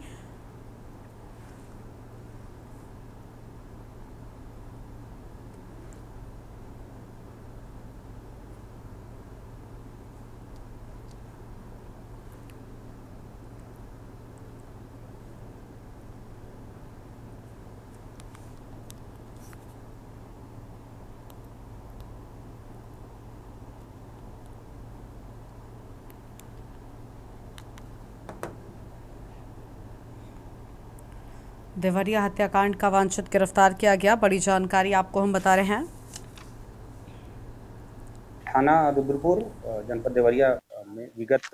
देवरिया हत्याकांड का वांछित गिरफ्तार किया गया। बड़ी जानकारी आपको हम बता रहे हैं, थाना रुद्रपुर जनपद देवरिया में विगत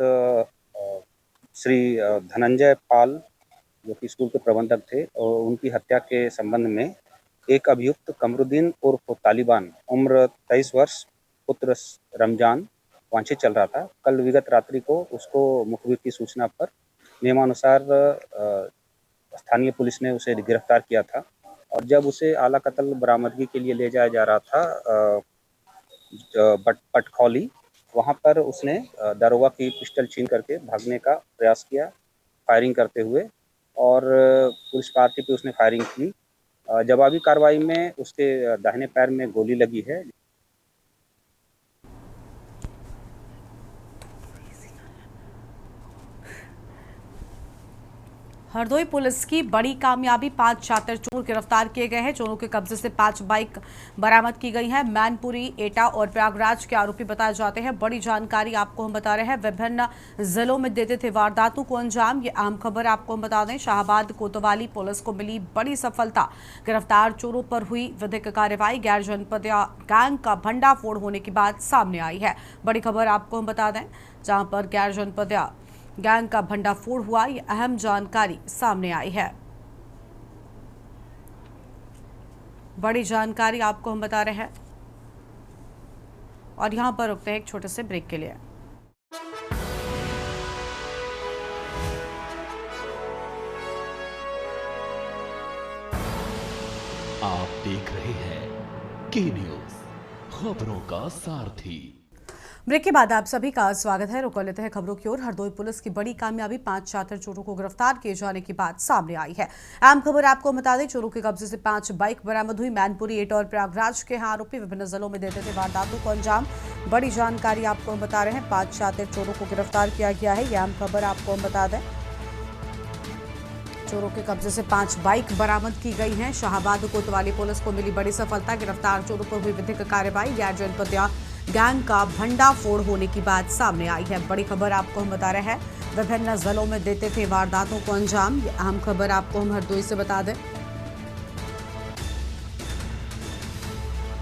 श्री धनंजय पाल जो कि स्कूल के प्रबंधक थे, और उनकी हत्या के संबंध में एक अभियुक्त कमरुद्दीन उर्फ तालिबान उम्र 23 वर्ष पुत्र रमजान वांछित चल रहा था। कल विगत रात्रि को उसको मुखबिर की सूचना पर नियमानुसार स्थानीय पुलिस ने उसे गिरफ्तार किया था, और जब उसे आला कत्ल बरामदगी के लिए ले जाया जा रहा था पटखौली, वहां पर उसने दारोगा की पिस्टल छीन करके भागने का प्रयास किया फायरिंग करते हुए, और पुलिस पार्टी पे उसने फायरिंग की। जवाबी कार्रवाई में उसके दाहिने पैर में गोली लगी है। हरदोई पुलिस की बड़ी कामयाबी, 5 छात्र चोर गिरफ्तार किए गए हैं। चोरों के कब्जे से 5 बाइक बरामद की गई है। मैनपुरी, एटा और प्रयागराज के आरोपी बताए जाते हैं। बड़ी जानकारी आपको हम बता रहे हैं। विभिन्न जिलों में देते थे वारदातों को अंजाम। ये अहम खबर आपको हम बता दें। शाहबाद कोतवाली पुलिस को मिली बड़ी सफलता। गिरफ्तार चोरों पर हुई विधिक कार्रवाई। गैर जनपदिया गैंग का भंडाफोड़ होने की बात सामने आई है। बड़ी खबर आपको हम बता दें, जहां पर गैर जनपदिया गैंग का भंडाफोड़ हुआ, ये अहम जानकारी सामने आई है। बड़ी जानकारी आपको हम बता रहे हैं और यहां पर रुकते हैं एक छोटे से ब्रेक के लिए। आप देख रहे हैं के न्यूज, खबरों का सारथी। ब्रेक के बाद आप सभी का स्वागत है। रुक लेते हैं खबरों की ओर। हरदोई पुलिस की बड़ी कामयाबी, 5 छात्र चोरों को गिरफ्तार किए जाने की बात सामने आई है। अहम खबर आपको बता दें, चोरों के कब्जे से 5 बाइक बरामद हुई। मैनपुरी, एटा और प्रयागराज के आरोपी विभिन्न जिलों में देते थे वारदातों को अंजाम। बड़ी जानकारी आपको हम बता रहे हैं। 5 छात्र चोरों को गिरफ्तार किया गया है। यह अहम खबर आपको हम बता दें। चोरों के कब्जे से 5 बाइक बरामद की गई हैं। शाहबाद कोतवाली पुलिस को मिली बड़ी सफलता। गिरफ्तार चोरों पर हुई विधिक कार्रवाई। गैर जनपदिया गैंग का भंडाफोड़ होने की बात सामने आई है। बड़ी खबर आपको हम बता रहे हैं। विभिन्न जिलों में देते थे वारदातों को अंजाम। ये अहम खबर आपको हम हरदोई से बता दें।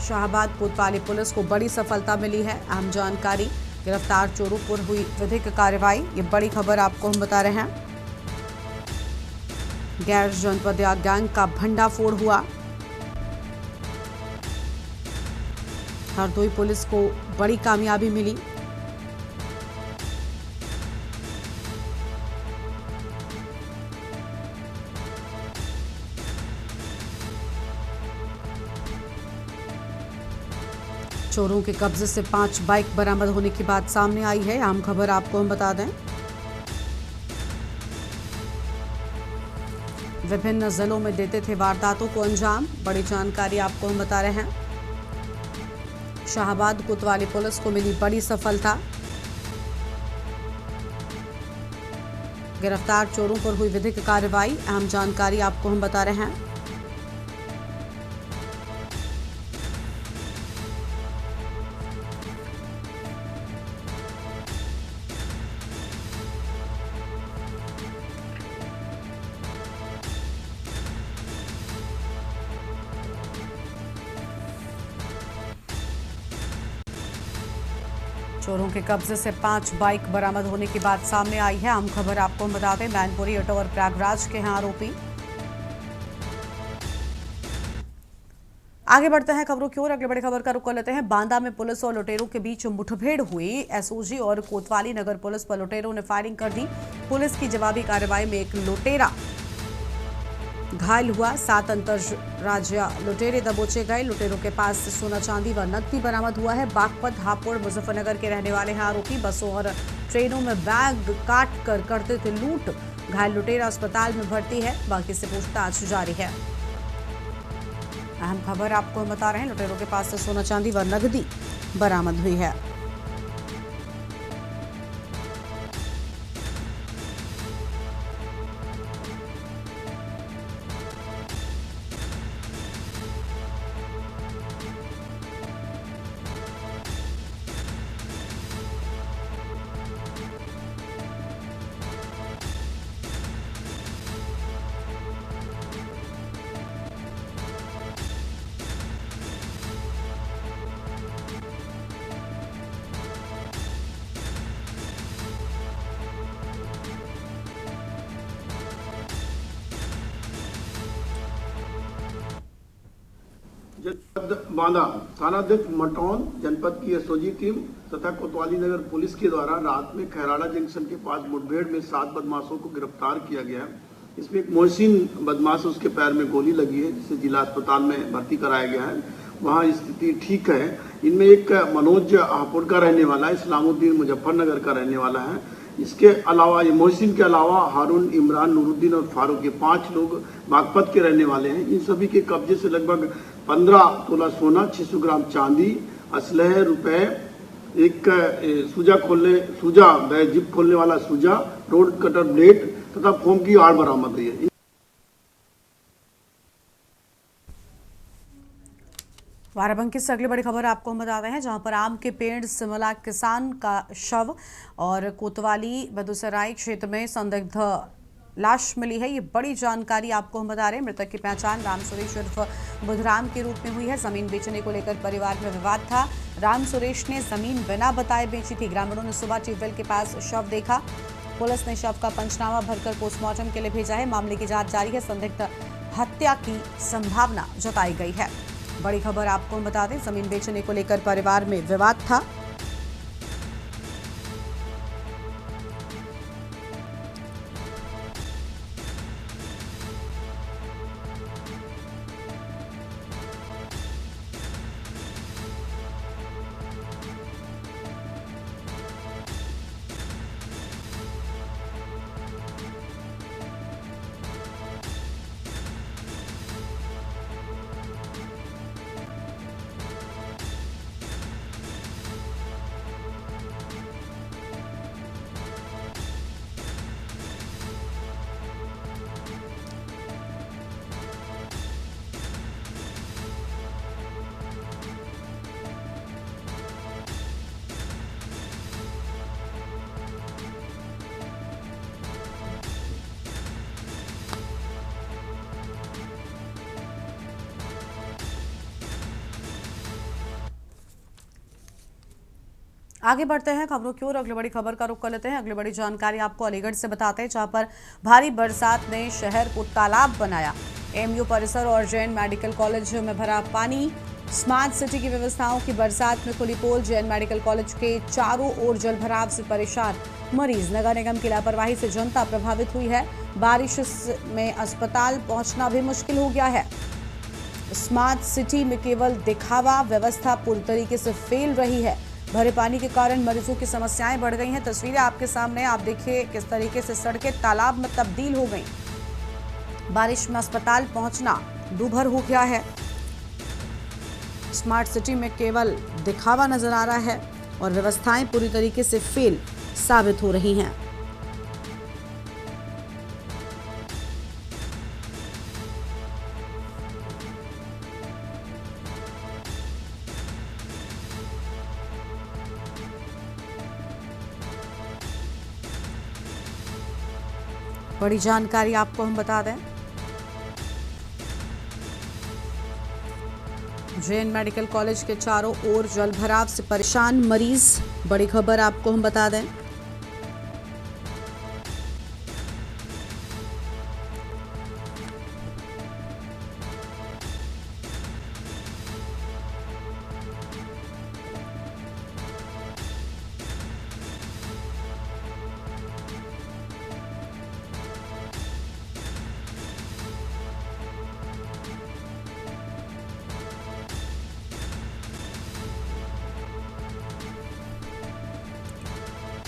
शाहबाद कोतवाली पुलिस को बड़ी सफलता मिली है। अहम जानकारी, गिरफ्तार चोरों पर हुई विधिक कार्रवाई। ये बड़ी खबर आपको हम बता रहे हैं। गैर जनपदिया गैंग का भंडाफोड़ हुआ। हरदोई पुलिस को बड़ी कामयाबी मिली। चोरों के कब्जे से 5 बाइक बरामद होने की बात सामने आई है। अहम खबर आपको हम बता दें। विभिन्न जिलों में देते थे वारदातों को अंजाम। बड़ी जानकारी आपको हम बता रहे हैं। शाहबाद कोतवाली पुलिस को मिली बड़ी सफलता। गिरफ्तार चोरों पर हुई विधिक कार्रवाई। अहम जानकारी आपको हम बता रहे हैं। चोरों के कब्जे से 5 बाइक बरामद होने की बात सामने आई है। अहम खबर आपको हम बता दें। मैनपुरी, एटा और प्रयागराज के हैं आरोपी। आगे बढ़ते हैं खबरों की ओर। अगली बड़ी खबर का रुख कर लेते हैं। बांदा में पुलिस और लुटेरों के बीच मुठभेड़ हुई। एसओजी और कोतवाली नगर पुलिस पर लुटेरों ने फायरिंग कर दी। पुलिस की जवाबी कार्रवाई में एक लुटेरा घायल हुआ। 7 अंतरराज्यीय लुटेरे दबोचे गए। लुटेरों के पास से सोना, चांदी व नकदी बरामद हुआ है। बागपत, हापुड़, मुजफ्फरनगर के रहने वाले हैं आरोपी। बसों और ट्रेनों में बैग काट कर करते थे लूट। घायल लुटेरा अस्पताल में भर्ती है। बाकी से पूछताछ जारी है। अहम खबर आपको हम बता रहे हैं। लुटेरों के पास से सोना, चांदी व नकदी बरामद हुई है। जनपद बांदा थानाध्यक्ष मटौन, जनपद की एसओजी टीम तथा कोतवाली नगर पुलिस के द्वारा रात में खैराड़ा जंक्शन के पास मुठभेड़ में 7 बदमाशों को गिरफ्तार किया गया है। इसमें एक मोहसिन बदमाश, उसके पैर में गोली लगी है, जिसे जिला अस्पताल में भर्ती कराया गया है। वहाँ स्थिति ठीक है। इनमें एक मनोज हापुड़ का रहने वाला है, इस्लामुद्दीन मुजफ्फरनगर का रहने वाला है। इसके अलावा ये मोहसिन के अलावा हारून, इमरान, नूरुद्दीन और फारूक, ये 5 लोग बागपत के रहने वाले हैं। इन सभी के कब्जे से लगभग 15 तोला सोना, 600 ग्राम चांदी, असलहे, रुपए, एक सूजा जिप खोलने वाला सूजा, रोड कटर ब्लेड, तथा फोम की आड़ बरामद हुई है। बाराबंकी से अगली बड़ी खबर आपको हम बताते हैं, जहां पर आम के पेड़ से मिला किसान का शव और कोतवाली बेगूसराय क्षेत्र में संदिग्ध लाश मिली है। ये बड़ी जानकारी आपको हम बता रहे हैं। मृतक की पहचान राम सुरेश उर्फ बुधराम के रूप में हुई है। जमीन बेचने को लेकर परिवार में विवाद था। राम सुरेश ने जमीन बिना बताए बेची थी। ग्रामीणों ने सुबह ट्यूबवेल के पास शव देखा। पुलिस ने शव का पंचनामा भरकर पोस्टमार्टम के लिए भेजा है। मामले की जांच जारी है। संदिग्ध हत्या की संभावना जताई गई है। बड़ी खबर आपको बता दें, जमीन बेचने को लेकर परिवार में विवाद था। आगे बढ़ते हैं खबरों की ओर। अगली बड़ी खबर का रुख कर लेते हैं। अगली बड़ी जानकारी आपको अलीगढ़ से बताते हैं, जहां पर भारी बरसात ने शहर को तालाब बनाया। एमयू परिसर और जैन मेडिकल कॉलेज में भरा पानी। स्मार्ट सिटी की व्यवस्थाओं की बरसात में खुली पोल। जैन मेडिकल कॉलेज के चारों ओर जलभराव से परेशान मरीज। नगर निगम की लापरवाही से जनता प्रभावित हुई है। बारिश में अस्पताल पहुंचना भी मुश्किल हो गया है। स्मार्ट सिटी में केवल दिखावा, व्यवस्था पूरी तरीके से फेल रही है। भरे पानी के कारण मरीजों की समस्याएं बढ़ गई हैं। तस्वीरें आपके सामने, आप देखिए किस तरीके से सड़कें तालाब में तब्दील हो गई। बारिश में अस्पताल पहुंचना दूभर हो गया है। स्मार्ट सिटी में केवल दिखावा नजर आ रहा है और व्यवस्थाएं पूरी तरीके से फेल साबित हो रही हैं। बड़ी जानकारी आपको हम बता दें, जैन मेडिकल कॉलेज के चारों ओर जलभराव से परेशान मरीज। बड़ी खबर आपको हम बता दें,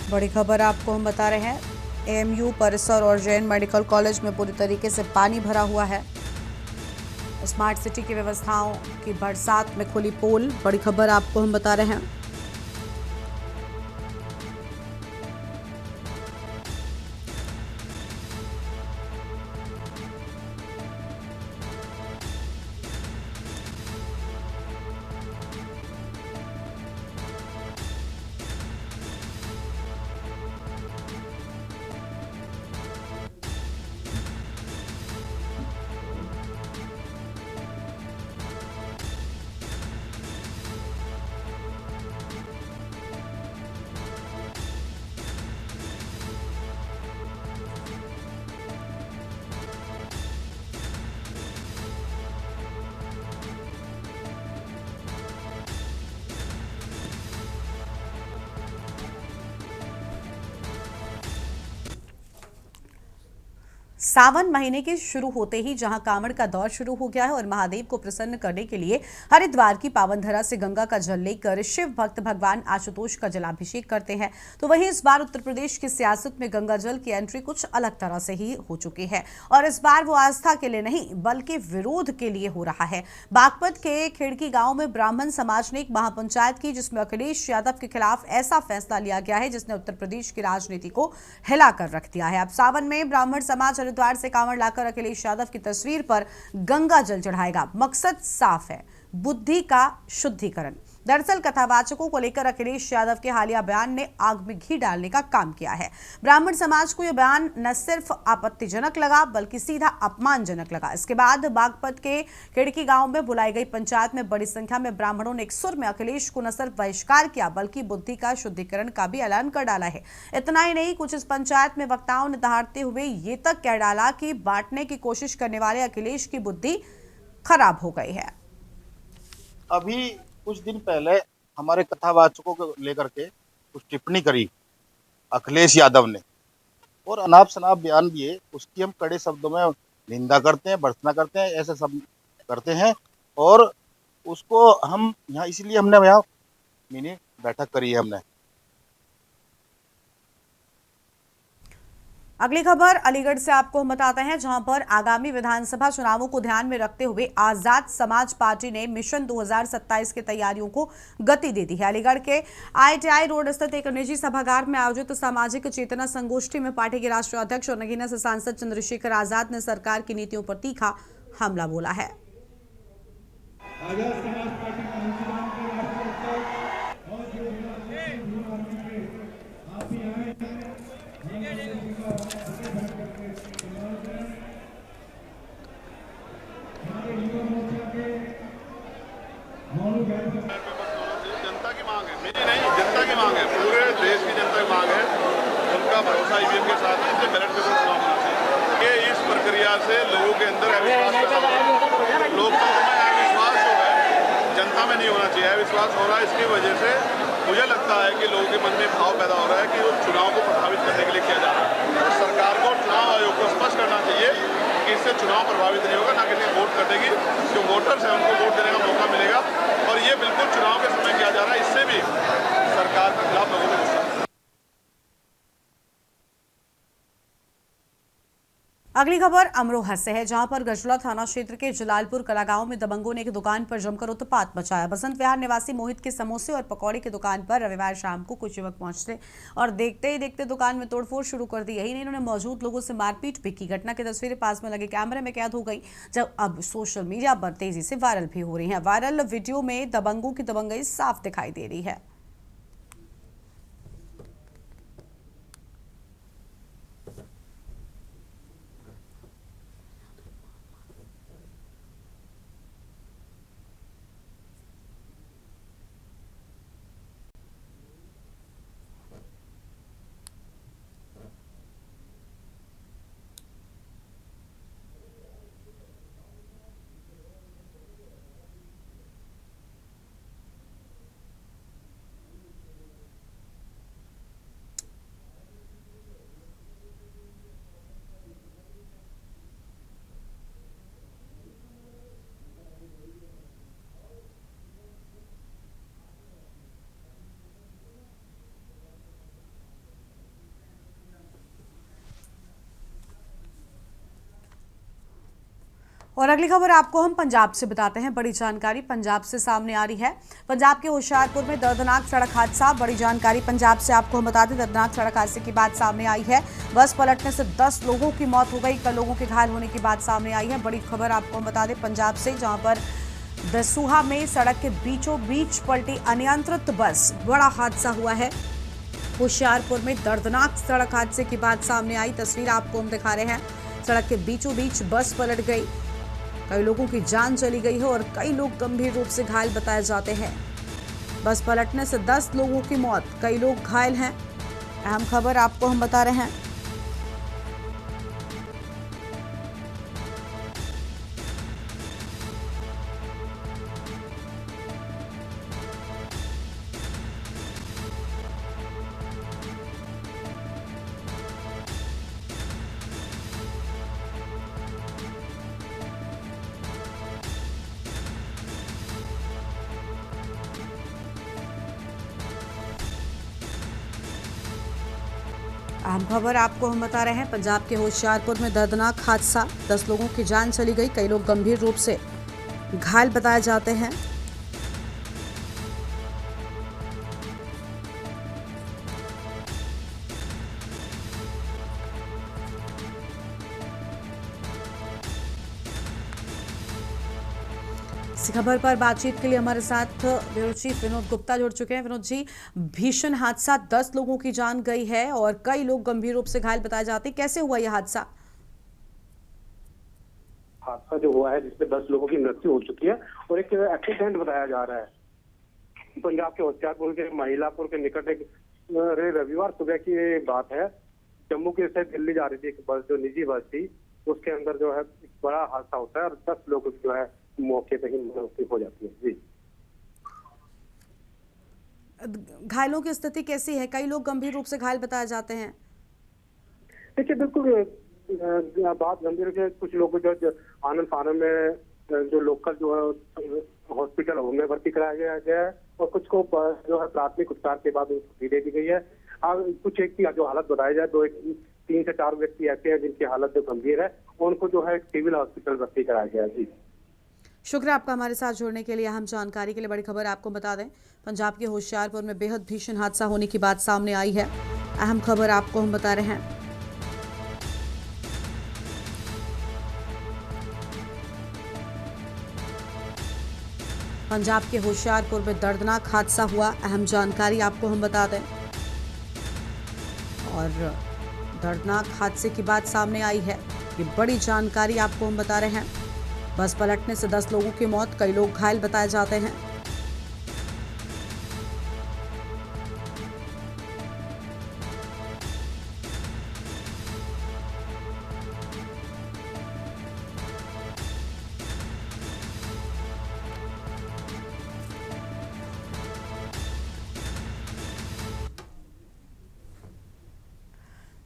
बड़ी खबर आपको हम बता रहे हैं। एमयू परिसर और जैन मेडिकल कॉलेज में पूरी तरीके से पानी भरा हुआ है। स्मार्ट सिटी की व्यवस्थाओं की बरसात में खुली पोल। बड़ी खबर आपको हम बता रहे हैं। सावन महीने के शुरू होते ही जहां कांवड़ का दौर शुरू हो गया है और महादेव को प्रसन्न करने के लिए हरिद्वार की पावन धरा से गंगा का जल लेकर शिव भक्त भगवान आशुतोष का जलाभिषेक करते हैं, तो वहीं इस बार उत्तर प्रदेश की सियासत में गंगा जल की एंट्री कुछ अलग तरह से ही हो चुकी है और इस बार वो आस्था के लिए नहीं बल्कि विरोध के लिए हो रहा है। बागपत के खिड़की गांव में ब्राह्मण समाज ने एक महापंचायत की जिसमें अखिलेश यादव के खिलाफ ऐसा फैसला लिया गया है जिसने उत्तर प्रदेश की राजनीति को हिलाकर रख दिया है। अब सावन में ब्राह्मण समाज हरिद्वार से कांवड़ लाकर अखिलेश यादव की तस्वीर पर गंगा जल चढ़ाएगा। मकसद साफ है, बुद्धि का शुद्धिकरण। दरअसल कथावाचकों को लेकर अखिलेश यादव के हालिया बयान ने आग में घी डालने का काम किया है। ब्राह्मण समाज को यह बयान न सिर्फ आपत्तिजनक लगा बल्कि सीधा अपमानजनक लगा। इसके बाद बागपत के खिड़की गांव में बुलाई गई पंचायत में बड़ी संख्या में ब्राह्मणों ने एक सुर में अखिलेश को न सिर्फ बहिष्कार किया बल्कि बुद्धि का शुद्धिकरण का भी ऐलान कर डाला है। इतना ही नहीं, कुछ इस पंचायत में वक्ताओं ने दहाड़ते हुए ये तक कह डाला कि बांटने की कोशिश करने वाले अखिलेश की बुद्धि खराब हो गई है। अभी कुछ दिन पहले हमारे कथावाचकों को लेकर के कुछ टिप्पणी करी अखिलेश यादव ने और अनाप शनाप बयान दिए, उसकी हम कड़े शब्दों में निंदा करते हैं, भर्त्सना करते हैं, ऐसे सब करते हैं और उसको हम यहाँ इसलिए हमने यहाँ मिनी बैठक करी है हमने। अगली खबर अलीगढ़ से आपको हम बताते हैं, जहां पर आगामी विधानसभा चुनावों को ध्यान में रखते हुए आजाद समाज पार्टी ने मिशन 2027 की तैयारियों को गति दे दी है। अलीगढ़ के IIT रोड स्थित एक निजी सभागार में आयोजित सामाजिक चेतना संगोष्ठी में पार्टी के राष्ट्रीय अध्यक्ष और नगीना से सांसद चंद्रशेखर आजाद ने सरकार की नीतियों पर तीखा हमला बोला है। जनता की मांग है, मेरी नहीं, जनता की मांग है, पूरे देश की जनता की मांग है। उनका भरोसा ईवीएम के साथ है, इसलिए बैलेट पेपर चुनाव होना चाहिए। ये इस प्रक्रिया से लोगों के अंदर अविश्वास पैदा हो रहा है। लोकतंत्र में अविश्वास जो है जनता में नहीं होना चाहिए, अविश्वास हो रहा है। इसकी वजह से मुझे लगता है कि लोगों के मन में भाव पैदा हो रहा है कि वो चुनाव को प्रभावित करने के लिए किया जा रहा है। तो सरकार को चुनाव आयोग को स्पष्ट करना चाहिए कि इससे चुनाव प्रभावित नहीं होगा, ना किसी वोट कटेगी। जो वोटर्स हैं उनको वोट देने का मौका मिलेगा और ये बिल्कुल चुनाव के समय किया जा रहा है। इससे भी सरकार के खिलाफ लोगों में गुस्सा। अगली खबर अमरोहा से है, जहां पर गजला थाना क्षेत्र के जलालपुर कला गांव में दबंगों ने एक दुकान पर जमकर उत्पात मचाया। बसंत विहार निवासी मोहित के समोसे और पकौड़े की दुकान पर रविवार शाम को कुछ युवक पहुंचते और देखते ही देखते दुकान में तोड़फोड़ शुरू कर दी। यही नहीं, इन्होंने मौजूद लोगों से मारपीट भी की। घटना की तस्वीरें पास में लगे कैमरे में कैद हो गई, जब अब सोशल मीडिया पर तेजी से वायरल भी हो रही है। वायरल वीडियो में दबंगों की दबंगई साफ दिखाई दे रही है। और अगली खबर आपको हम पंजाब से बताते हैं। बड़ी जानकारी पंजाब से सामने आ रही है। पंजाब के होशियारपुर में दर्दनाक सड़क हादसा। बड़ी जानकारी पंजाब से आपको हम बता दें, दर्दनाक सड़क हादसे की बात सामने आई है। बस पलटने से 10 लोगों की मौत हो गई, कई लोगों के घायल होने की बात सामने आई है। बड़ी खबर आपको हम बता दें पंजाब से, जहां पर दसूहा में सड़क के बीचों बीच पलटी अनियंत्रित बस। बड़ा हादसा हुआ है होशियारपुर में। दर्दनाक सड़क हादसे की बात सामने आई, तस्वीर आपको हम दिखा रहे हैं। सड़क के बीचों बीच बस पलट गई, कई लोगों की जान चली गई है और कई लोग गंभीर रूप से घायल बताए जाते हैं। बस पलटने से 10 लोगों की मौत, कई लोग घायल हैं। अहम खबर आपको हम बता रहे हैं। अहम खबर आपको हम बता रहे हैं। पंजाब के होशियारपुर में दर्दनाक हादसा, 10 लोगों की जान चली गई, कई लोग गंभीर रूप से घायल बताए जाते हैं। इस खबर पर बातचीत के लिए हमारे साथ ब्यूरो चीफ विनोद गुप्ता जुड़ चुके हैं। विनोद जी, भीषण हादसा, 10 लोगों की जान गई है और कई लोग गंभीर रूप से घायल बताए जाते हैं। कैसे हुआ यह हादसा? हादसा जो हुआ है जिसमें 10 लोगों की मृत्यु हो चुकी है और एक एक्सीडेंट बताया जा रहा है। पंजाब के होशियारपुर के महिलापुर के निकट एक रविवार सुबह की बात है। जम्मू के से दिल्ली जा रही थी एक बस, जो निजी बस थी, उसके अंदर जो है एक बड़ा हादसा होता है और 10 लोग जो है मौके पे ही मृत्यु हो जाती है। जी, घायलों की स्थिति कैसी है? कई लोग गंभीर रूप से घायल बताए जाते हैं। देखिए, बिल्कुल बात गंभीर है। कुछ लोग जो आनंद फानंद में जो लोकल जो है हॉस्पिटल में भर्ती कराया गया है और कुछ को जो है प्राथमिक उपचार के बाद छुट्टी दे दी गई है। कुछ एक की जो हालत बताई जाए, 3 से 4 व्यक्ति ऐसे हैं जिनकी हालत जो गंभीर है, उनको जो है सिविल हॉस्पिटल भर्ती कराया गया है। जी, शुक्रिया आपका हमारे साथ जुड़ने के लिए। अहम जानकारी के लिए बड़ी खबर आपको बता दें, पंजाब के होशियारपुर में बेहद भीषण हादसा होने की बात सामने आई है। अहम खबर आपको हम बता रहे हैं। पंजाब के होशियारपुर में दर्दनाक हादसा हुआ, अहम जानकारी आपको हम बता दें। और दर्दनाक हादसे की बात सामने आई है, ये बड़ी जानकारी आपको हम बता रहे हैं। बस पलटने से 10 लोगों की मौत, कई लोग घायल बताए जाते हैं।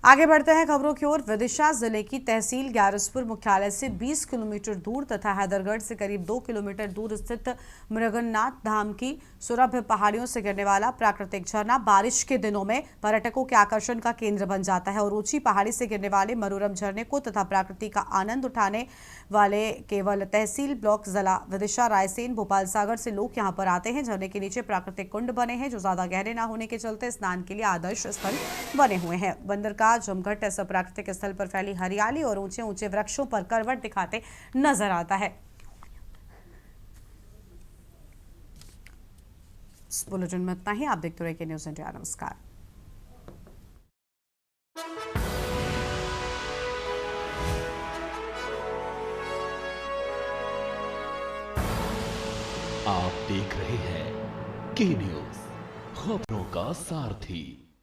आगे बढ़ते हैं खबरों की ओर। विदिशा जिले की तहसील ग्यारसपुर मुख्यालय से 20 किलोमीटर दूर तथा हैदरगढ़ से करीब 2 किलोमीटर दूर स्थित मृगन्नाथ धाम की सुरभ्य पहाड़ियों से गिरने वाला प्राकृतिक झरना बारिश के दिनों में पर्यटकों के आकर्षण का केंद्र बन जाता है और ऊंची पहाड़ी से गिरने वाले मनोरम झरने को तथा प्रकृति का आनंद उठाने वाले केवल तहसील ब्लॉक जिला विदिशा, रायसेन, भोपाल सागर से लोग यहां पर आते हैं। झरने के नीचे प्राकृतिक कुंड बने हैं जो ज्यादा गहरे न होने के चलते स्नान के लिए आदर्श स्थल बने हुए हैं। बंदर का जमघट इस प्राकृतिक स्थल पर फैली हरियाली और ऊंचे ऊंचे वृक्षों पर करवट दिखाते नजर आता है। इस बुलेटिन में इतना ही। आप देखते रहिए न्यूज़ इंडिया। नमस्कार। आप देख रहे हैं के न्यूज़, खबरों का सारथी।